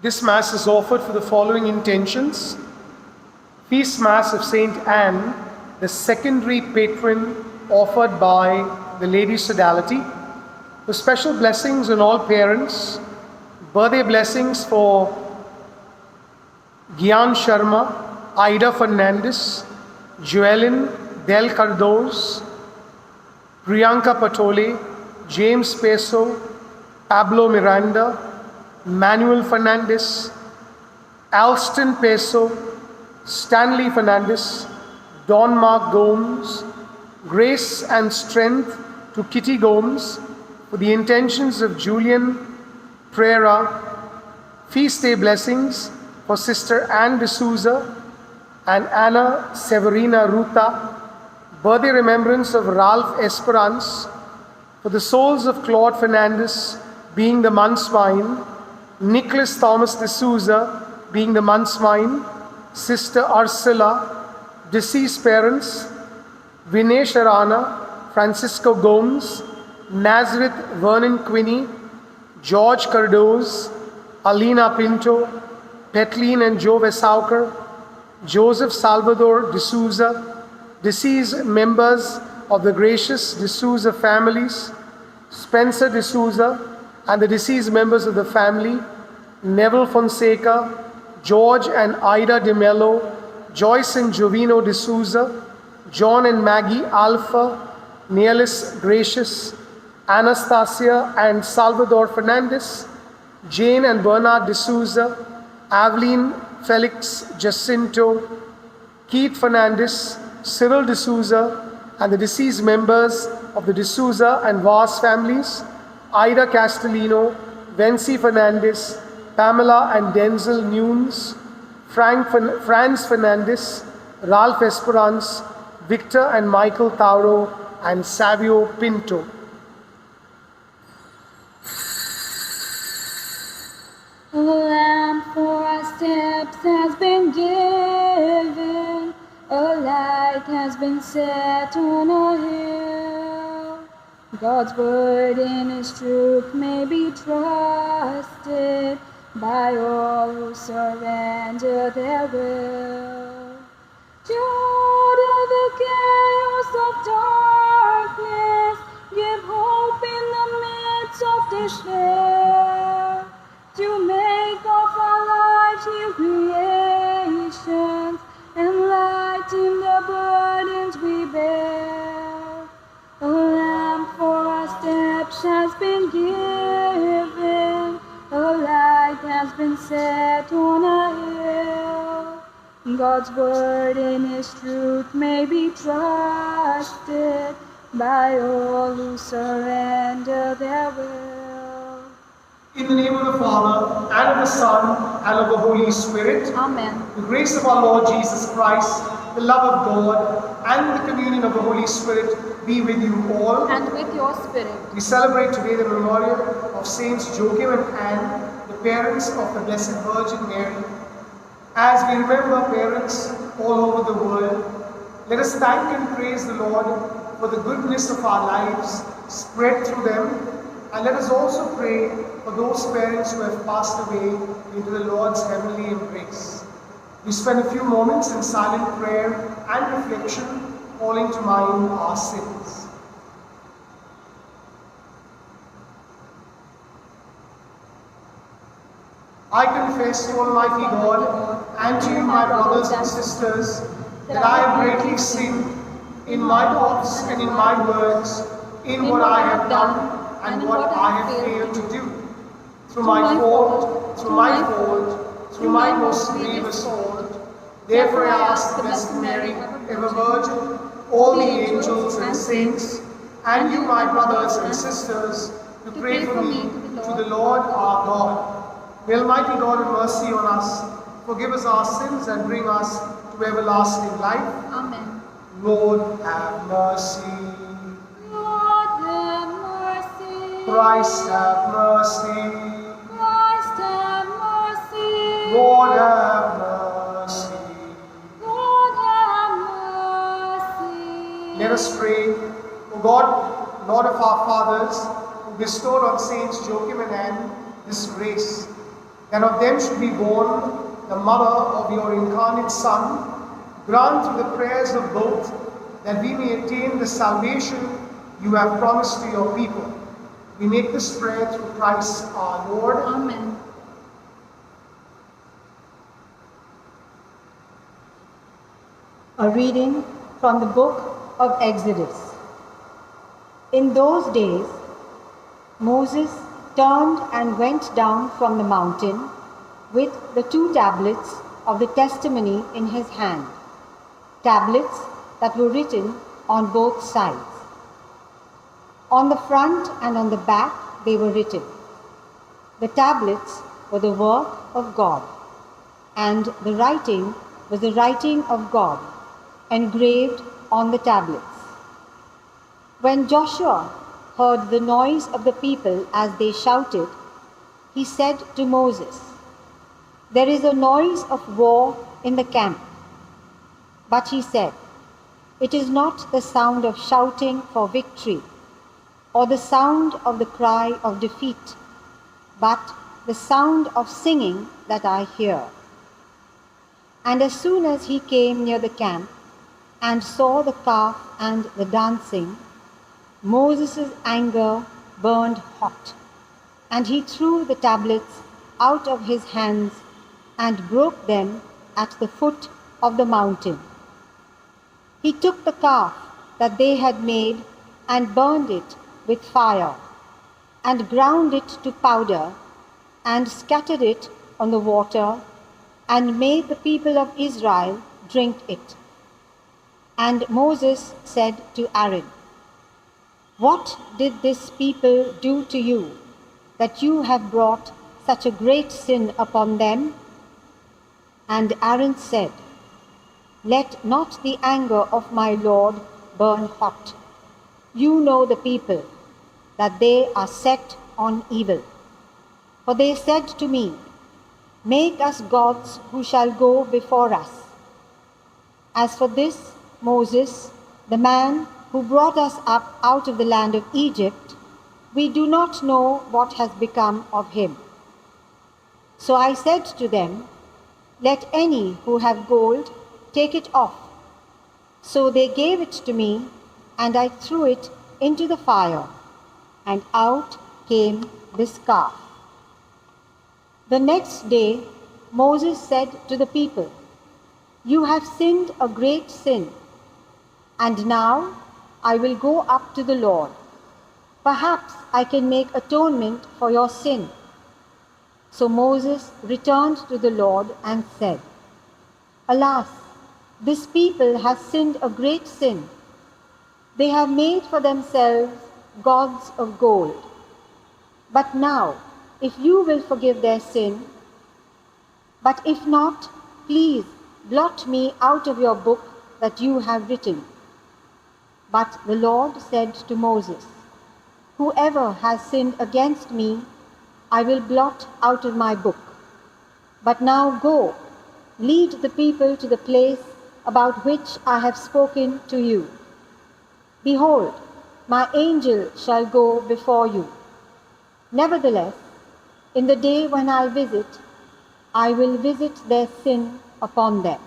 This Mass is offered for the following intentions. Feast Mass of Saint Anne, the secondary patron offered by the Lady Sodality. For special blessings on all parents, birthday blessings for Gyan Sharma, Ida Fernandez, Joelyn Del Cardoz, Priyanka Patole, James Peso, Pablo Miranda, Manuel Fernandez, Alston Peso, Stanley Fernandez, Don Mark Gomes, grace and strength to Kitty Gomes, for the intentions of Julian Pereira, feast day blessings for Sister Anne D'Souza and Anna Severina Ruta, birthday remembrance of Ralph Esperance, for the souls of Claude Fernandez being the month's wine, Nicholas Thomas D'Souza being the month's wine, Sister Ursula, deceased parents, Vinay Sharana, Francisco Gomes, Nazareth Vernon Quinney, George Cardoz, Alina Pinto, Petleen and Joe Vesauker, Joseph Salvador D'Souza, deceased members of the Gracious D'Souza families, Spencer D'Souza, and the deceased members of the family, Neville Fonseca, George and Ida De Mello, Joyce and Jovino D'Souza, John and Maggie Alpha, Nielis Gracious, Anastasia and Salvador Fernandez, Jane and Bernard D'Souza, Aveline Felix Jacinto, Keith Fernandez, Cyril D'Souza, and the deceased members of the D'Souza and Vaz families, Ida Castellino, Vency Fernandez, Pamela and Denzel Nunes, Franz Fernandez, Ralph Esperance, Victor and Michael Tauro, and Savio Pinto. A lamp for our steps has been given, a light has been set on a hill. God's word in His truth may be trusted by all who surrender their will. Joy to the chaos of darkness, give hope in the midst of despair. To make of our lives new creations and lighten the burdens we bear. A lamp for our steps has been given, a light has been set on a hill. God's word in His truth may be trusted by all who surrender their will. In the name of the Father, and of the Son, and of the Holy Spirit. Amen. The grace of our Lord Jesus Christ, the love of God, and the communion of the Holy Spirit be with you all. And with your spirit. We celebrate today the memorial of Saints Joachim and Anne, the parents of the Blessed Virgin Mary. As we remember parents all over the world, let us thank and praise the Lord for the goodness of our lives spread through them, and let us also pray for those parents who have passed away into the Lord's heavenly embrace. We spend a few moments in silent prayer and reflection, calling to mind our sins. I confess to Almighty God and to you, my brothers and sisters, that I have greatly sinned in my thoughts and in my words, in what I have done and what I have failed to do. Through my fault, through my most grievous fault. Therefore I ask the Blessed Mary, ever Virgin, all the angels and saints, and you, my brothers and sisters, to pray for me to the Lord our God. May Almighty God have mercy on us, forgive us our sins, and bring us to everlasting life. Amen. Lord, have mercy. Lord, have mercy. Christ, have mercy. Christ, have mercy. Lord, have mercy. Lord, have mercy. Let us pray. O God, Lord of our fathers, who bestowed on Saints Joachim and Anne this grace, that of them should be born the mother of your incarnate Son, grant through the prayers of both that we may attain the salvation you have promised to your people. We make this prayer through Christ our Lord. Amen. A reading from the book of Exodus. In those days, Moses turned and went down from the mountain with the 2 tablets of the testimony in his hand, tablets that were written on both sides. On the front and on the back they were written. The tablets were the work of God, and the writing was the writing of God, engraved on the tablets. When Joshua heard the noise of the people as they shouted, he said to Moses, "There is a noise of war in the camp." But he said, "It is not the sound of shouting for victory, or the sound of the cry of defeat, but the sound of singing that I hear." And as soon as he came near the camp and saw the calf and the dancing, Moses' anger burned hot, and he threw the tablets out of his hands and broke them at the foot of the mountain. He took the calf that they had made and burned it with fire, and ground it to powder, and scattered it on the water, and made the people of Israel drink it. And Moses said to Aaron, "What did this people do to you, that you have brought such a great sin upon them?" And Aaron said, "Let not the anger of my Lord burn hot. You know the people, that they are set on evil. For they said to me, 'Make us gods who shall go before us.' As for this Moses, the man who brought us up out of the land of Egypt, we do not know what has become of him." So I said to them, "Let any who have gold take it off." So they gave it to me, and I threw it into the fire, and out came this calf. The next day Moses said to the people, "You have sinned a great sin, and now I will go up to the Lord. Perhaps I can make atonement for your sin." So Moses returned to the Lord and said, "Alas, this people has sinned a great sin. They have made for themselves gods of gold. But now, if you will forgive their sin, but if not, please blot me out of your book that you have written." But the Lord said to Moses, "Whoever has sinned against me, I will blot out of my book. But now go, lead the people to the place about which I have spoken to you. Behold, my angel shall go before you. Nevertheless, in the day when I visit, I will visit their sin upon them."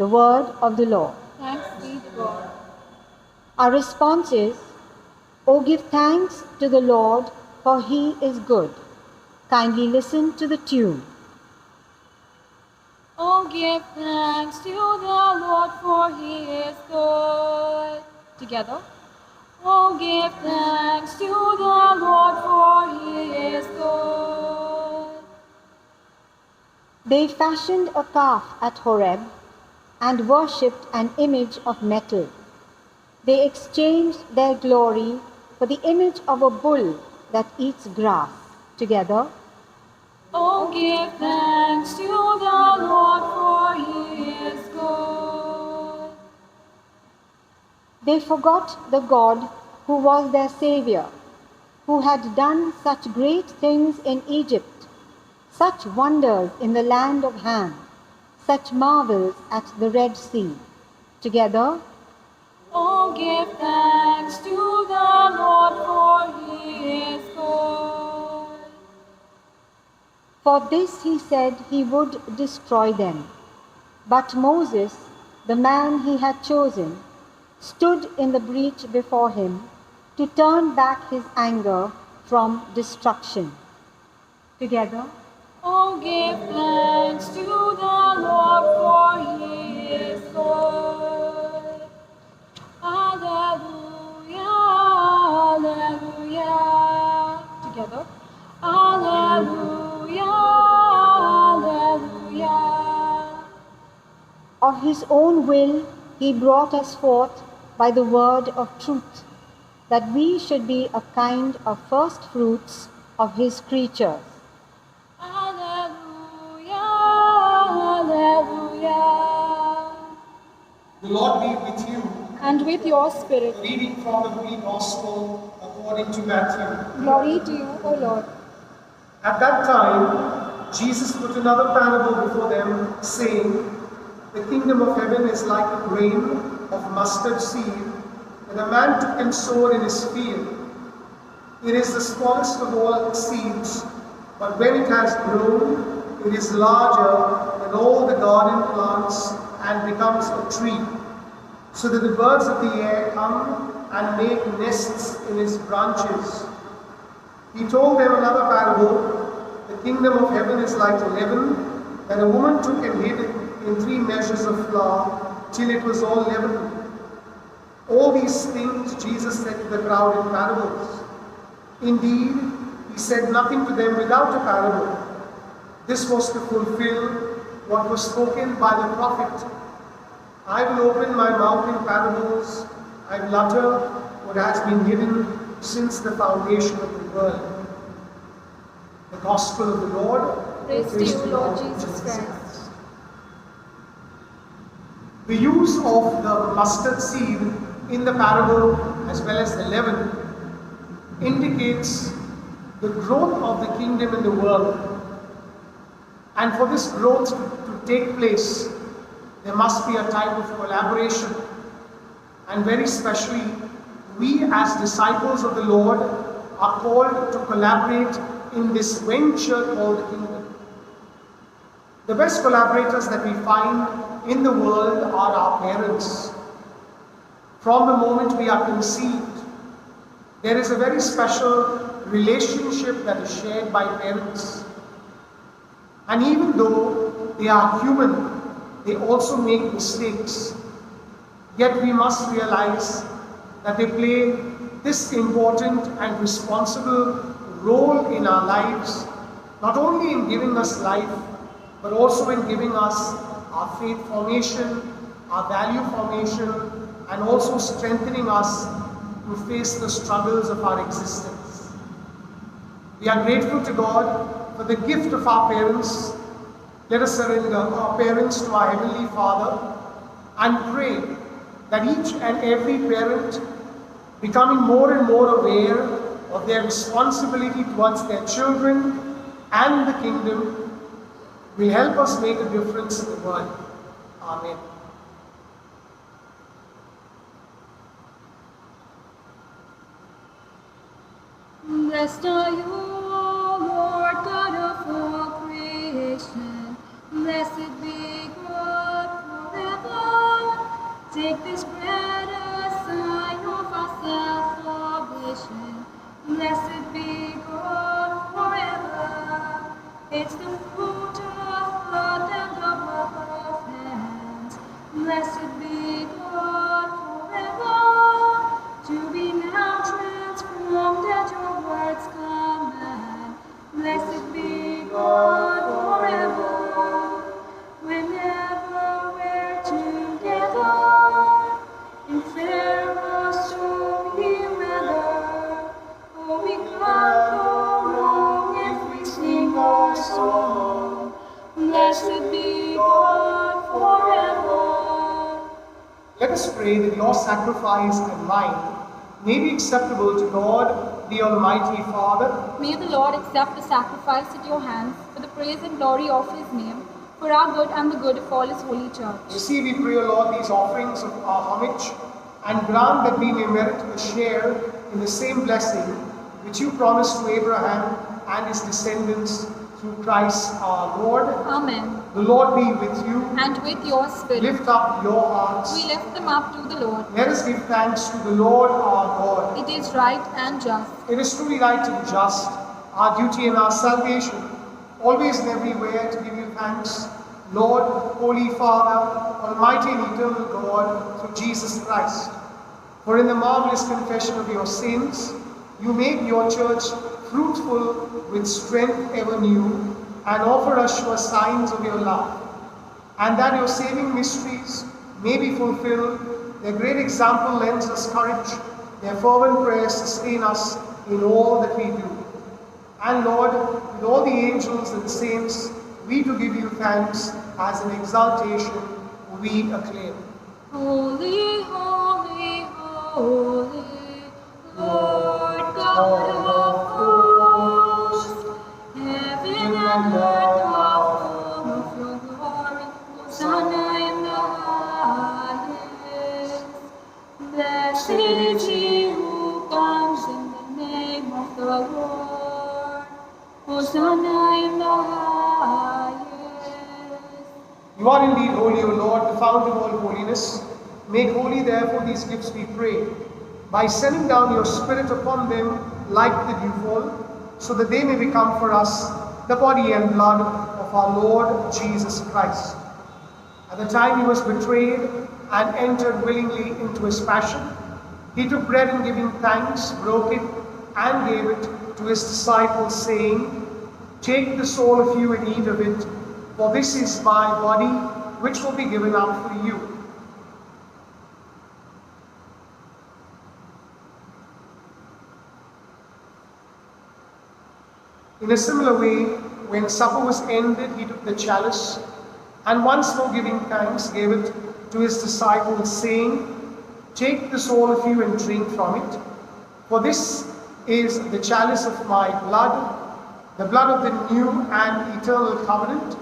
The word of the Lord. Thanks be to God. Our response is, "O give thanks to the Lord, for he is good." Kindly listen to the tune. Oh, give thanks to the Lord, for he is good. Together. Oh, give thanks to the Lord, for he is good. They fashioned a calf at Horeb and worshipped an image of metal. They exchanged their glory for the image of a bull that eats grass. Together. Oh, give thanks to the Lord, for he is good. They forgot the God who was their Savior, who had done such great things in Egypt, such wonders in the land of Ham, such marvels at the Red Sea. Together. Oh, give thanks to the Lord, for he is good. For this he said he would destroy them. But Moses, the man he had chosen, stood in the breach before him to turn back his anger from destruction. Together. Oh, give thanks to the Lord, for he is good. Alleluia, alleluia. Together. Alleluia, alleluia. Of his own will he brought us forth by the word of truth, that we should be a kind of first fruits of his creatures. Alleluia, alleluia. The Lord be with you. And with your spirit. Reading from the Holy Gospel according to Matthew. Glory to you, O Lord. At that time, Jesus put another parable before them, saying, "The kingdom of heaven is like a grain of mustard seed that a man took and sowed in his field. It is the smallest of all seeds, but when it has grown, it is larger than all the garden plants and becomes a tree, so that the birds of the air come and make nests in its branches." He told them another parable. "The kingdom of heaven is like leaven that a woman took and hid in 3 measures of flour till it was all leavened." All these things Jesus said to the crowd in parables. Indeed, he said nothing to them without a parable. This was to fulfill what was spoken by the prophet. "I will open my mouth in parables. I will utter what has been hidden since the foundation of the world." The Gospel of the Lord. Praise to you, Lord Jesus Christ. The use of the mustard seed in the parable, as well as the leaven, indicates the growth of the kingdom in the world. And for this growth to take place, there must be a type of collaboration. And very specially, we as disciples of the Lord are called to collaborate in this venture called the kingdom. The best collaborators that we find in the world are our parents. From the moment we are conceived, there is a very special relationship that is shared by parents. And even though they are human, they also make mistakes. Yet we must realize that they play this important and responsible role in our lives, not only in giving us life, but also in giving us our faith formation, our value formation, and also strengthening us to face the struggles of our existence. We are grateful to God for the gift of our parents. Let us surrender our parents to our Heavenly Father and pray that each and every parent, becoming more and more aware of their responsibility towards their children and the kingdom, will help us make a difference in the world. Amen. Blessed are you, O Lord God of all creation. Blessed be God forever. Take this bread as sign of our salvation. Blessed be God forever. It's the fruit of blood and the work of hands. Blessed be God forever. To be now transformed at your word's command. Blessed be God forever. Whenever we're together in fair or stormy weather, oh, we can't go wrong if we sing our song. Blessed be God forever. Let us pray that your sacrifice and mine may be acceptable to God, the Almighty Father. May the Lord accept the sacrifice at your hands for the praise and glory of his name, for our good and the good of all his holy church. Receive, we pray, O Lord, these offerings of our homage, and grant that we may merit a share in the same blessing which you promised to Abraham and his descendants through Christ our Lord. Amen. The Lord be with you. And with your spirit, Lift up your hearts. we lift them up to the Lord. Let us give thanks to the Lord our God. It is right and just. It is truly right and just, our duty and our salvation, always and everywhere to give you thanks, Lord, Holy Father, Almighty and eternal God, through Jesus Christ. For in the marvelous confession of your sins, you make your church fruitful with strength ever new, and offer us sure signs of your love. And that your saving mysteries may be fulfilled, their great example lends us courage, their fervent prayers sustain us in all that we do. And Lord, with all the angels and saints, we do give you thanks as an exaltation we acclaim. Holy, holy, holy, Lord God of hosts, heaven and earth are full of your glory. Hosanna in the highest. Blessed is he who comes in the name of the Lord. Hosanna in the highest. You are indeed holy, O Lord, the fount of all holiness. Make holy, therefore, these gifts, we pray, by sending down your Spirit upon them like the dewfall, so that they may become for us the body and blood of our Lord Jesus Christ. At the time he was betrayed and entered willingly into his passion, he took bread and giving thanks, broke it, and gave it to his disciples, saying, "Take this, all of you, and eat of it, for this is my body, which will be given up for you." In a similar way, when supper was ended, he took the chalice, and once more giving thanks, gave it to his disciples, saying, "Take this, all of you, and drink from it, for this is the chalice of my blood, the blood of the new and eternal covenant,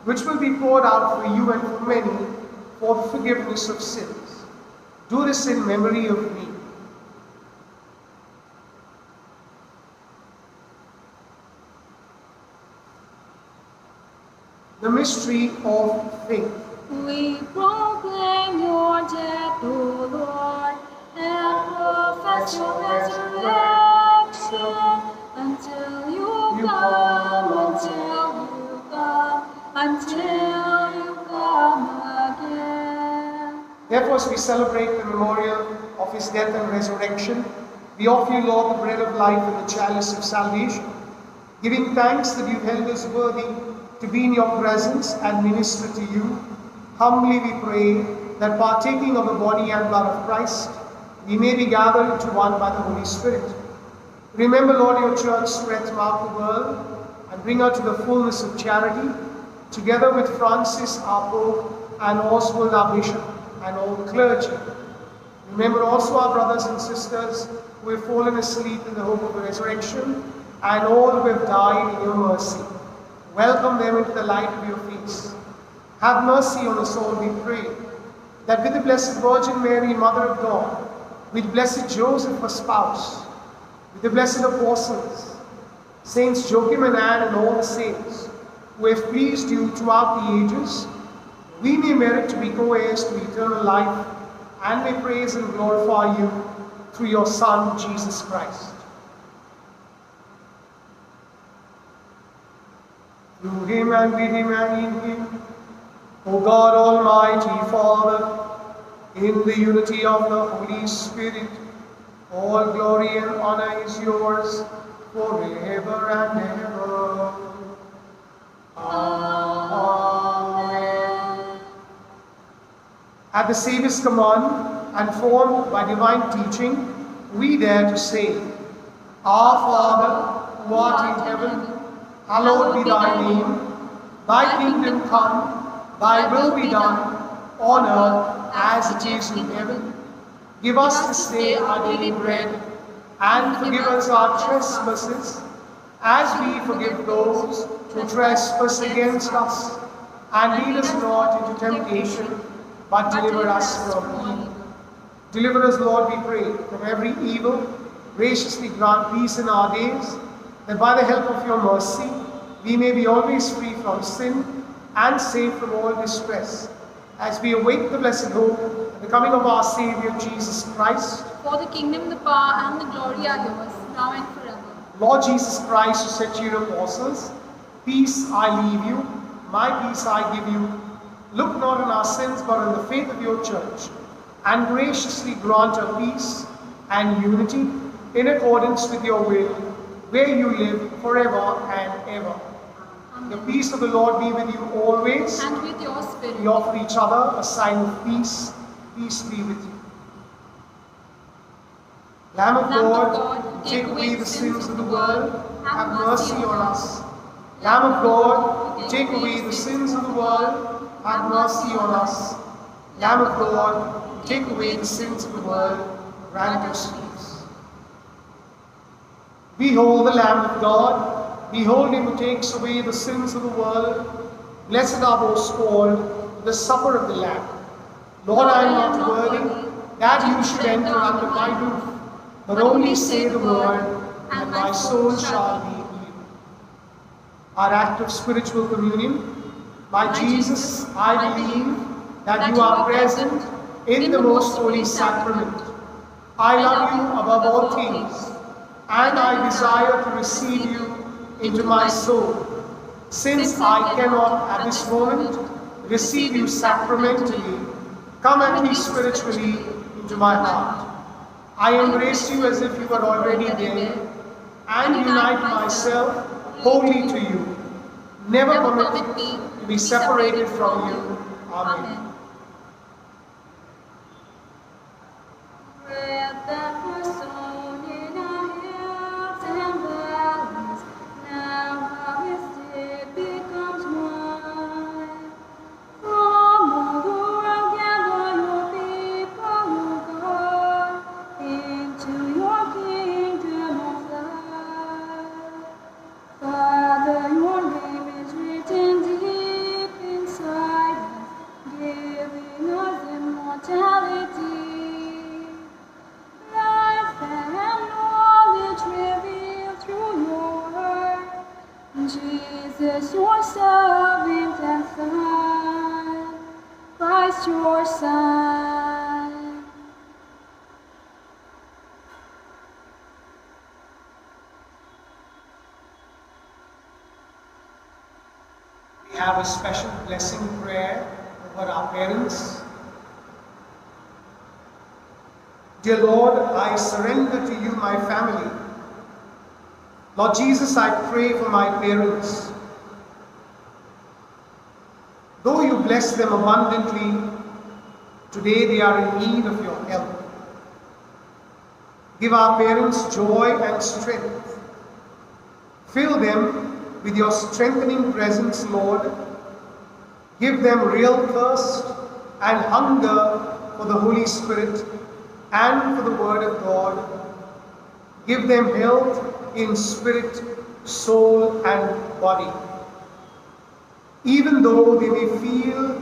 which will be poured out for you and for many for the forgiveness of sins. Do this in memory of me." The mystery of faith. We proclaim your death, O Lord, and profess your resurrection until you come, until you come again. Therefore, as we celebrate the memorial of his death and resurrection, we offer you, Lord, the bread of life and the chalice of salvation, giving thanks that you held us worthy to be in your presence and minister to you. Humbly we pray that, partaking of the body and blood of Christ, we may be gathered into one by the Holy Spirit. Remember, Lord, your church spread throughout the world, and bring her to the fullness of charity, together with Francis, our Pope, and Oswald, our Bishop, and all the clergy. Remember also our brothers and sisters who have fallen asleep in the hope of the resurrection, and all who have died in your mercy. Welcome them into the light of your face. Have mercy on us all, we pray, that with the Blessed Virgin Mary, Mother of God, with blessed Joseph, her spouse, with the blessed apostles, Saints Joachim and Anne, and all the saints who have pleased you throughout the ages, we may merit to be co-heirs to eternal life, and may praise and glorify you through your Son, Jesus Christ. Through him and with him and in him, O God, Almighty Father, in the unity of the Holy Spirit, all glory and honor is yours forever and ever. Amen. At the Saviour's command and formed by divine teaching, we dare to say, Our Father, who art in heaven, hallowed be thy name. Thy kingdom come, thy will be done, on earth as it is in heaven. Give us this day our daily bread, and forgive us our trespasses, as we forgive those who trespass against us. And lead us not into temptation, but deliver us from evil. Deliver us, Lord, we pray, from every evil. Graciously grant peace in our days, that by the help of your mercy we may be always free from sin and safe from all distress, as we await the blessed hope and the coming of our Saviour Jesus Christ. For the kingdom, the power, and the glory are yours, now and forever. Lord Jesus Christ, who said to your apostles, "Peace I leave you, my peace I give you," look not on our sins, but on the faith of your church, and graciously grant her peace and unity in accordance with your will, where you live forever and ever. The peace of the Lord be with you always. And with your spirit. We offer each other a sign of peace. Peace be with you. Lamb of God, take away the sins of the world, have mercy on us. Lamb of God, take away the sins of the world, have mercy on us. Lamb of God, take away the sins of the world, grant us peace. Behold the Lamb of God, behold him who takes away the sins of the world. Blessed are those called to the supper of the Lamb. Lord, I am not worthy that you should enter under my roof, but only say the word, and my soul shall be healed. Our act of spiritual communion. My Jesus, I believe that you are present in the most holy sacrament. I love you above all things, and I desire to receive you into my soul. Since I cannot at this moment receive you sacramentally, come at least spiritually into my heart. I embrace you as if you were already there, and unite myself wholly to you. Never permit me to be separated from you. Amen. Bread that was sown in our hills and valleys, now harvested becomes wine. From all the world gather your people, O God, into your kingdom of light. Father, your name is written deep inside us, giving us immortality. Life and knowledge revealed through your word. Jesus, your servant and Son. Christ, your Son. We have a special blessing prayer over our parents. Dear Lord, I surrender to you my family. Lord Jesus, I pray for my parents. Though you bless them abundantly, today they are in need of your help. Give our parents joy and strength. Fill them with your strengthening presence, Lord. Give them real thirst and hunger for the Holy Spirit and for the Word of God. Give them health in spirit, soul, and body. Even though they may feel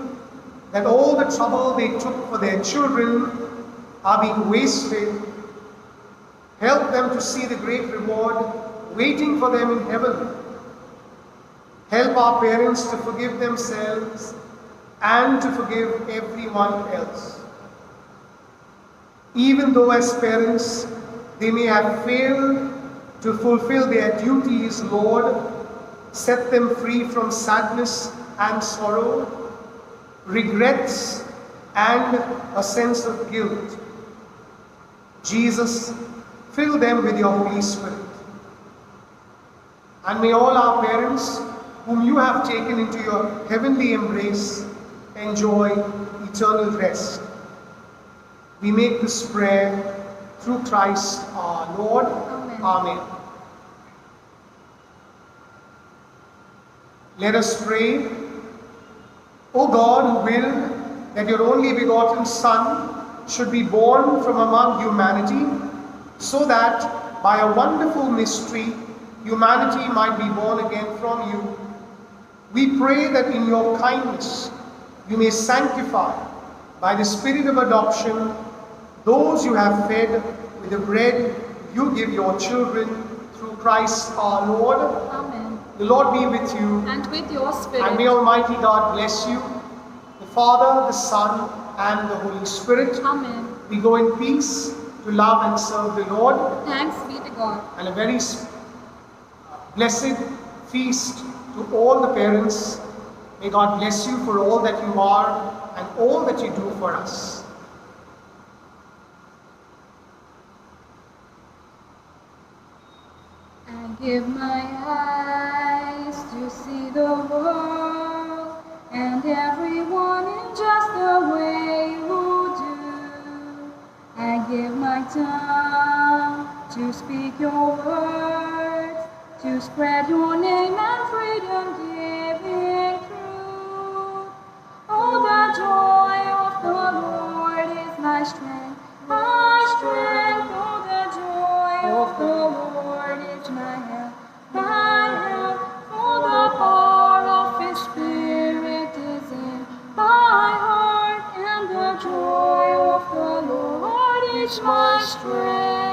that all the trouble they took for their children are being wasted, help them to see the great reward waiting for them in heaven. Help our parents to forgive themselves and to forgive everyone else. Even though as parents they may have failed to fulfill their duties, Lord, set them free from sadness and sorrow, regrets, and a sense of guilt. Jesus, fill them with your Holy Spirit. And may all our parents, whom you have taken into your heavenly embrace, enjoy eternal rest. We make this prayer through Christ our Lord. Amen. Amen. Let us pray. O God, who willed that your only begotten Son should be born from among humanity, so that by a wonderful mystery humanity might be born again from you, we pray that in your kindness you may sanctify by the Spirit of adoption those you have fed with the bread you give your children through Christ our Lord. Amen. The Lord be with you. And with your And may spirit. Almighty God bless you, the Father, the Son, and the Holy Spirit. Amen. We go in peace to love and serve the Lord. Thanks be to God. And a very blessed feast to all the parents. May God bless you for all that you are and all that you do for us. I give my eyes to see the world and everyone in just the way you do. I give my tongue to speak your words, to spread your name and freedom giving truth. Oh, the joy of the Lord is my strength, my strength. Oh, the joy of the Lord is my help, my help. Oh, the power of His Spirit is in my heart, and the joy of the Lord is my strength.